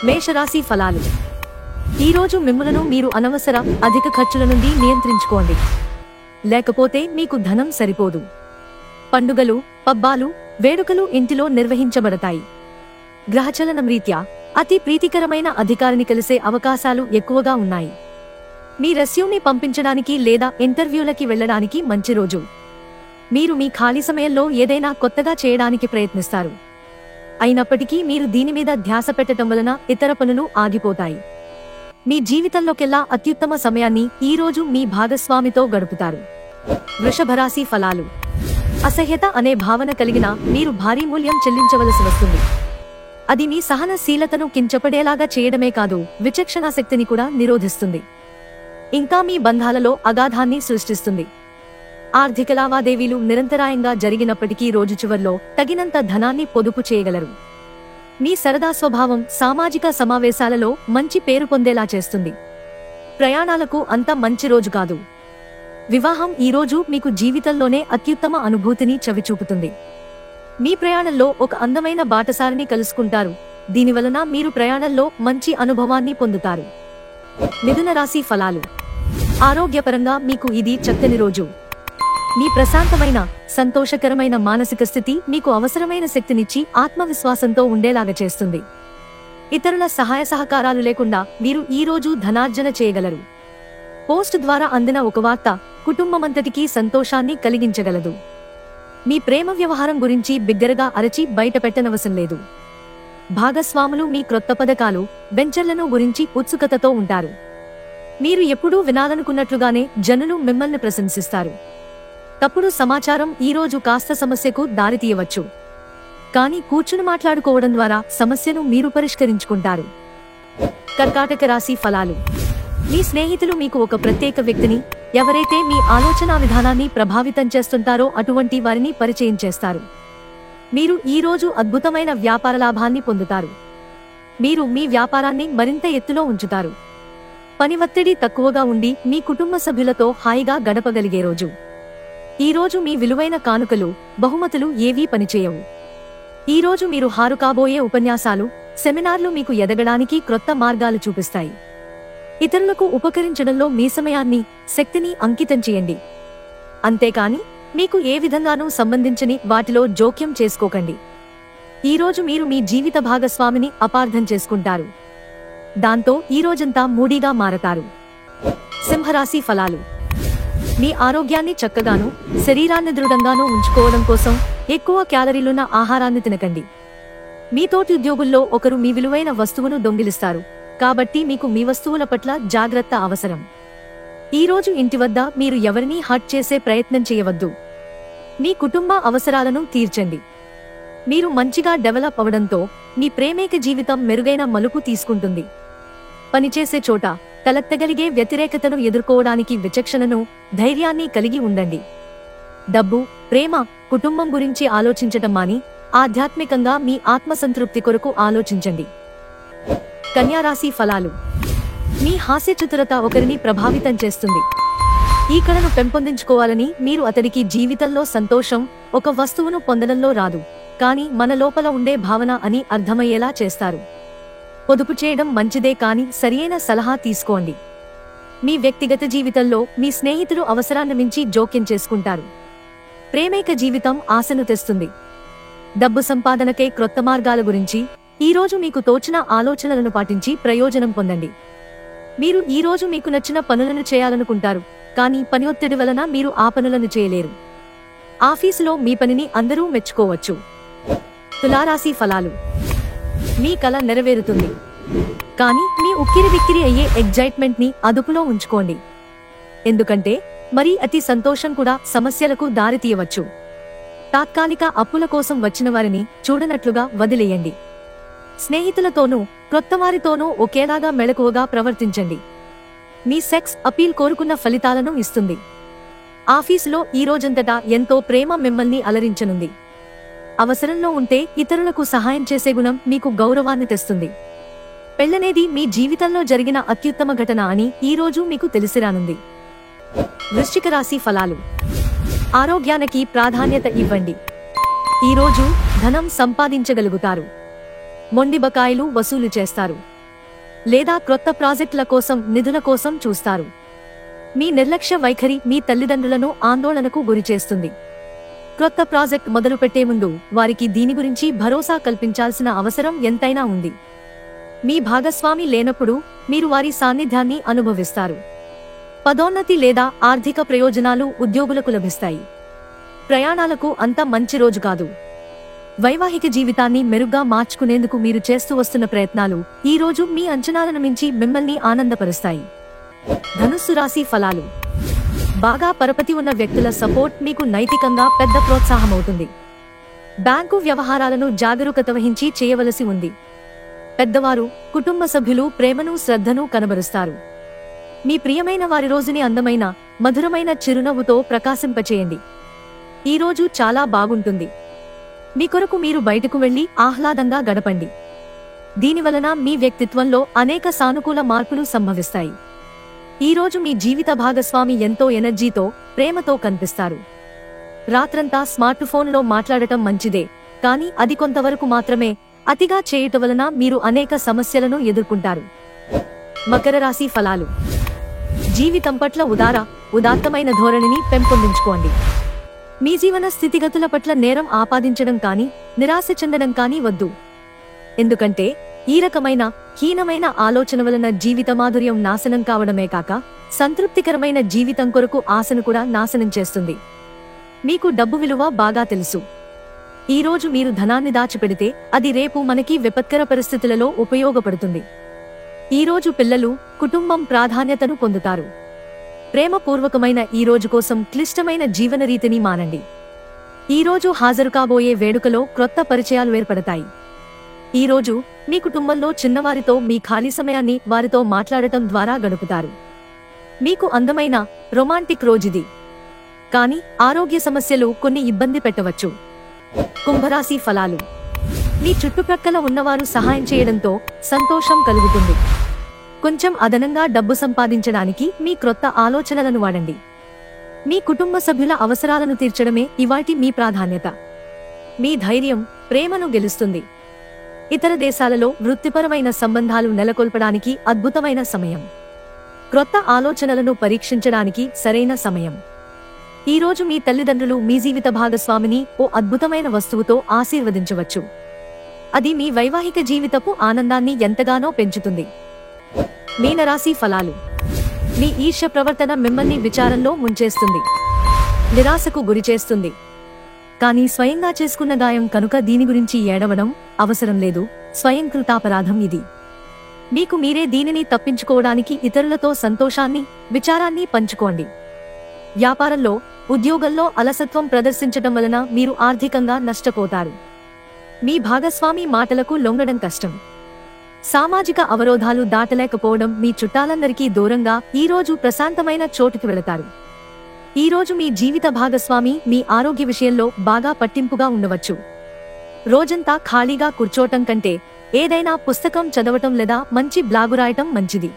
మేషరాశి ఫలాలు. ఈరోజు మిమ్ములను మీరు అనవసర అధిక ఖర్చుల నుండి నియంత్రించుకోండి, లేకపోతే మీకు ధనం సరిపోదు. పండుగలు, పబ్బాలు, వేడుకలు ఇంటిలో నిర్వహించబడతాయి. గ్రహచలనం రీత్యా అతి ప్రీతికరమైన అధికారిని కలిసే అవకాశాలు ఎక్కువగా ఉన్నాయి. మీ రెస్యూమ్ని పంపించడానికి లేదా ఇంటర్వ్యూలకి వెళ్లడానికి మంచి రోజు. మీరు మీ ఖాళీ సమయంలో ఏదైనా కొత్తగా చేయడానికి ప్రయత్నిస్తారు. అయినప్పటికీ మీరు దీని మీద ధ్యాస పెట్టడం వలన ఇతర పనులు ఆగిపోతాయి. మీ జీవితంలోకెల్లా అత్యుత్తమ సమయాన్ని ఈ రోజు మీ భాగస్వామితో గడుపుతారు. వృషభరాశి ఫలాలు. అసహ్యత అనే భావన కలిగిన మీరు భారీ మూల్యం చెల్లించవలసి వస్తుంది. అది మీ సహనశీలతను కించపడేలాగా చేయడమే కాదు, విచక్షణాశక్తిని కూడా నిరోధిస్తుంది. ఇంకా మీ బంధాలలో అగాధాన్ని సృష్టిస్తుంది. ఆర్థిక లావాదేవీలు నిరంతరాయంగా జరిగినప్పటికీ రోజు చివర్లో తగినంత ధనాన్ని పొదుపు చేయగలరు. మీ సరదా స్వభావం సామాజిక సమావేశాలలో మంచి పేరు పొందేలా చేస్తుంది. ప్రయాణాలకు అంత మంచి రోజు కాదు. వివాహం ఈ రోజు మీకు జీవితంలోనే అత్యుత్తమ అనుభూతిని చవిచూపుతుంది. మీ ప్రయాణంలో ఒక అందమైన బాటసారిని కలుసుకుంటారు. దీనివలన మీరు ప్రయాణంలో మంచి అనుభవాన్ని పొందుతారు. మిథున రాశి ఫలాలు. ఆరోగ్యపరంగా మీకు ఇది చక్కని రోజు. మీ ప్రశాంతమైన, సంతోషకరమైన మానసిక స్థితి మీకు అవసరమైన శక్తినిచ్చి ఆత్మవిశ్వాసంతో ఉండేలాగా చేస్తుంది. ఇతరుల సహాయ సహకారాలు లేకుండా మీరు ఈ రోజు ధనార్జన చేయగలరు. పోస్ట్ ద్వారా అందిన ఒక వార్త కుటుంబమంతటికీ సంతోషాన్ని కలిగించగలదు. మీ ప్రేమ వ్యవహారం గురించి బిగ్గరగా అరచి బయట పెట్టనవసరం లేదు. భాగస్వాములు మీ క్రొత్త పథకాలు, వెంచర్లను గురించి ఉత్సుకతతో ఉంటారు. మీరు ఎప్పుడూ వినాలనుకున్నట్లుగానే జనులు మిమ్మల్ని ప్రశంసిస్తారు. తప్పుడు సమాచారం ఈ రోజు కాస్త సమస్యకు దారితీయవచ్చు. కానీ కూర్చుని మాట్లాడుకోవడం ద్వారా సమస్యను మీరు పరిష్కరించుకుంటారు. కర్కాటక రాశి ఫలాలు. మీ స్నేహితులు మీకు ఒక ప్రత్యేక వ్యక్తిని, ఎవరైతే మీ ఆలోచనా విధానాన్ని ప్రభావితం చేస్తుంటారో అటువంటి వారిని పరిచయం చేస్తారు. మీరు ఈ రోజు అద్భుతమైన వ్యాపార లాభాన్ని పొందుతారు. మీరు మీ వ్యాపారాన్ని మరింత ఎత్తులో ఉంచుతారు. పని ఒత్తిడి తక్కువగా ఉండి మీ కుటుంబ సభ్యులతో హాయిగా గడపగలిగే రోజు. ఈ రోజు మీ విలువైన కానుకలు, బహుమతులు ఏవీ పనిచేయవు. ఈ రోజు మీరు హారు కాబోయే ఉపన్యాసాలు, సెమినార్లు మీకు ఎదగడానికి క్రొత్త మార్గాలు చూపిస్తాయి. ఇతరులకు ఉపకరించడంలో మీ సమయాన్ని, శక్తిని అంకితం చేయండి. అంతేకాని మీకు ఏ విధంగానూ సంబంధించని వాటిలో జోక్యం చేసుకోకండి. ఈ రోజు మీరు మీ జీవిత భాగస్వామిని అపార్థం చేసుకుంటారు. దాంతో ఈ రోజంతా మూడీగా మారతారు. సింహరాశి ఫలాలు. మీ ఆరోగ్యాన్ని చక్కగాను, శరీరాన్ని దృఢంగానూ ఉంచుకోవడం కోసం ఎక్కువ క్యాలరీలున్న ఆహారాన్ని తినకండి. మీ తోటి ఉద్యోగుల్లో ఒకరు మీ విలువైన వస్తువును దొంగిలిస్తారు. కాబట్టి మీకు మీ వస్తువుల పట్ల జాగ్రత్త అవసరం. ఈ రోజు ఇంటి వద్ద మీరు ఎవరినీ హర్ట్ చేసే ప్రయత్నం చేయవద్దు. మీ కుటుంబ అవసరాలను తీర్చండి. మీరు మంచిగా డెవలప్ అవడంతో మీ ప్రేమేక జీవితం మెరుగైన మలుపు తీసుకుంటుంది. పనిచేసే చోట తలెత్తగలిగే వ్యతిరేకతను ఎదుర్కోవడానికి విచక్షణను, ధైర్యాన్ని కలిగి ఉండండి. డబ్బు, ప్రేమ, కుటుంబం గురించి ఆలోచించటం మాని ఆధ్యాత్మికంగా మీ ఆత్మసంతృప్తి కొరకు ఆలోచించండి. కన్యారాశి ఫలాలు. మీ హాస్యచతురత ఒకరిని ప్రభావితం చేస్తుంది. ఈ కళను పెంపొందించుకోవాలని మీరు అతడికి జీవితంలో సంతోషం, ఒక వస్తువును పొందడంలో రాదు, కానీ మన లోపల ఉండే భావన అని అర్థమయ్యేలా చేస్తారు. పొదుపు చేయడం మంచిదే, కానీ సరియైన సలహా తీసుకోండి. మీ వ్యక్తిగత జీవితంలో మీ స్నేహితులు అవసరాన్ని మించి జోక్యం చేసుకుంటారు. ప్రేమైక జీవితం ఆశను తెస్తుంది. డబ్బు సంపాదనకే క్రొత్త మార్గాల గురించి ఈ రోజు మీకు తోచిన ఆలోచనలను పాటించి ప్రయోజనం పొందండి. మీరు ఈ రోజు మీకు నచ్చిన పనులను చేయాలనుకుంటారు, కానీ పని ఒత్తిడి వలన మీరు ఆ పనులను చేయలేరు. ఆఫీసులో మీ పనిని అందరూ మెచ్చుకోవచ్చు. తులారాశి ఫలాలు. మీ కల నెరవేరుతుంది, కానీ మీ ఉక్కిరి బిక్కిరి అయ్యే ఎగ్జైట్మెంట్ ని అదుపులో ఉంచుకోండి. ఎందుకంటే మరీ అతి సంతోషం కూడా సమస్యలకు దారితీయవచ్చు. తాత్కాలిక అప్పుల కోసం వచ్చిన వారిని చూడనట్లుగా వదిలేయండి. స్నేహితులతోనూ, క్రొత్తవారితోనూ ఒకేలాగా మెళకువగా ప్రవర్తించండి. మీ సెక్స్ అపీల్ కోరుకున్న ఫలితాలను ఇస్తుంది. ఆఫీసులో ఈ రోజంతటా ఎంతో ప్రేమ మిమ్మల్ని అలరించనుంది. అవసరంలో ఉంటే ఇతరులకు సహాయం చేసే గుణం మీకు గౌరవాన్ని తెస్తుంది. పెళ్లనేది మీ జీవితంలో జరిగిన అత్యుత్తమ ఘటన అని ఈ రోజు మీకు తెలిసిరానుంది. వృశ్చిక రాశి ఫలాలు. ఆరోగ్యానికి ప్రాధాన్యత ఇవ్వండి. ఈ రోజు ధనం సంపాదించగలుగుతారు. మొండి బకాయిలు వసూలు చేస్తారు లేదా క్రొత్త ప్రాజెక్టుల కోసం నిధుల కోసం చూస్తారు. మీ నిర్లక్ష్య వైఖరి మీ తల్లిదండ్రులను ఆందోళనకు గురిచేస్తుంది. క్రొత్త ప్రాజెక్ట్ మొదలుపెట్టే ముందు వారికి దీని గురించి భరోసా కల్పించాల్సిన అవసరం ఎంతైనా ఉంది. మీ భాగస్వామి లేనప్పుడు మీరు వారి సాన్నిధ్యాన్ని అనుభవిస్తారు. పదోన్నతి లేదా ఆర్థిక ప్రయోజనాలు ఉద్యోగులకు లభిస్తాయి. ప్రయాణాలకు అంత మంచి రోజు కాదు. వైవాహిక జీవితాన్ని మెరుగ్గా మార్చుకునేందుకు మీరు చేస్తూ వస్తున్న ప్రయత్నాలు ఈ రోజు మీ అంచనాలను మించి మిమ్మల్ని ఆనందపరుస్తాయి. ధనుస్సు రాశి ఫలాలు. బాగా పరపతి ఉన్న వ్యక్తుల సపోర్ట్ మీకు నైతికంగా పెద్ద ప్రోత్సాహమవుతుంది. బ్యాంకు వ్యవహారాలను జాగరూకత వహించి చేయవలసి ఉంది. పెద్దవారు, కుటుంబ సభ్యులు ప్రేమను శ్రద్ధను కనబరుస్తారు. మీ ప్రియమైన వారి రోజుని అందమైన, మధురమైన చిరునవ్వుతో ప్రకాశింపచేయండి. ఈ రోజు చాలా బాగుంటుంది. మీ కొరకు మీరు బయటకు వెళ్లి ఆహ్లాదంగా గడపండి. దీనివలన మీ వ్యక్తిత్వంలో అనేక సానుకూల మార్పులు సంభవిస్తాయి. ఈ రోజు మీ జీవిత భాగస్వామి ఎంతో ఎనర్జీతో, ప్రేమతో కనిపిస్తారు. రాత్రంతా స్మార్ట్ ఫోన్లో మాట్లాడటం మంచిదే, కానీ అది కొంతవరకు మాత్రమే. అతిగా చేయటం వలన మీరు అనేక సమస్యలను ఎదుర్కొంటారు. మకర రాశి ఫలాలు. జీవితం పట్ల ఉదాత్తమైన ధోరణిని పెంపొందించుకోండి. మీ జీవన స్థితిగతుల పట్ల నేరం ఆపాదించడం కానీ, నిరాశ చెందడం కానీ వద్దు. ఎందుకంటే ఈ రకమైన హీనమైన ఆలోచన వలన జీవిత మాధుర్యం నాశనం కావడమే కాక, సంతృప్తికరమైన జీవితం కొరకు ఆశను కూడా నాశనం చేస్తుంది. మీకు డబ్బు విలువ బాగా తెలుసు. ఈ రోజు మీరు ధనాన్ని దాచిపెడితే అది రేపు మనకి విపత్కర పరిస్థితులలో ఉపయోగపడుతుంది. ఈ రోజు పిల్లలు, కుటుంబం ప్రాధాన్యతను పొందుతారు. ప్రేమపూర్వకమైన ఈ రోజు కోసం క్లిష్టమైన జీవన రీతిని మానండి. ఈ రోజు హాజరు కాబోయే వేడుకలో క్రొత్త పరిచయాలు ఏర్పడతాయి. ఈ రోజు మీ కుటుంబంలో చిన్నవారితో మీ ఖాళీ సమయాన్ని వారితో మాట్లాడటం ద్వారా గడుపుతారు. మీకు అందమైన రొమాంటిక్ రోజుది. కానీ ఆరోగ్య సమస్యలు కొన్ని ఇబ్బంది పెట్టవచ్చు. కుంభరాశి ఫలాలు. మీ చుట్టుప్రక్కల ఉన్నవారు సహాయం చేయడంతో సంతోషం కలుగుతుంది. కొంచెం అదనంగా డబ్బు సంపాదించడానికి మీ క్రొత్త ఆలోచనలను వాడండి. మీ కుటుంబ సభ్యుల అవసరాలను తీర్చడమే ఇవాల్టి మీ ప్రాధాన్యత. మీ ధైర్యం ప్రేమను గెలుస్తుంది. ఇతర దేశాలలో వృత్తిపరమైన సంబంధాలు నెలకొల్పడానికి అద్భుతమైన సమయం. క్రొత్త ఆలోచనలను పరీక్షించడానికి సరైన సమయం. ఈ రోజు మీ తల్లిదండ్రులు మీ జీవిత భాగస్వామిని ఓ అద్భుతమైన వస్తువుతో ఆశీర్వదించవచ్చు. అది మీ వైవాహిక జీవితపు ఆనందాన్ని ఎంతగానో పెంచుతుంది. మీనరాశి ఫలాలు. మీ ఈర్ష్య ప్రవర్తన మిమ్మల్ని విచారంలో ముంచేస్తుంది, నిరాశకు గురిచేస్తుంది. కానీ స్వయంగా చేసుకున్న గాయం కనుక దీని గురించి ఏడవడం అవసరం లేదు. స్వయంకృతాపరాధం ఇది. మీకు మీరే దీనిని తప్పించుకోవడానికి ఇతరులతో సంతోషాన్ని, విచారాన్ని పంచుకోండి. వ్యాపారంలో, ఉద్యోగంలో అలసత్వం ప్రదర్శించటం వలన మీరు ఆర్థికంగా నష్టపోతారు. మీ భాగస్వామి మాటలకు లొంగడం కష్టం. సామాజిక అవరోధాలు దాటలేకపోవడం మీ చుట్టాలందరికీ దూరంగా ఈ రోజు ప్రశాంతమైన చోటుకి వెళతారు. ఈ రోజు మీ జీవిత భాగస్వామి మీ ఆరోగ్య విషయంలో బాగా పట్టింపుగా ఉండవచ్చు. రోజంతా ఖాళీగా కూర్చోటం కంటే ఏదైనా పుస్తకం చదవటం లేదా మంచి బ్లాగు రాయటం మంచిది.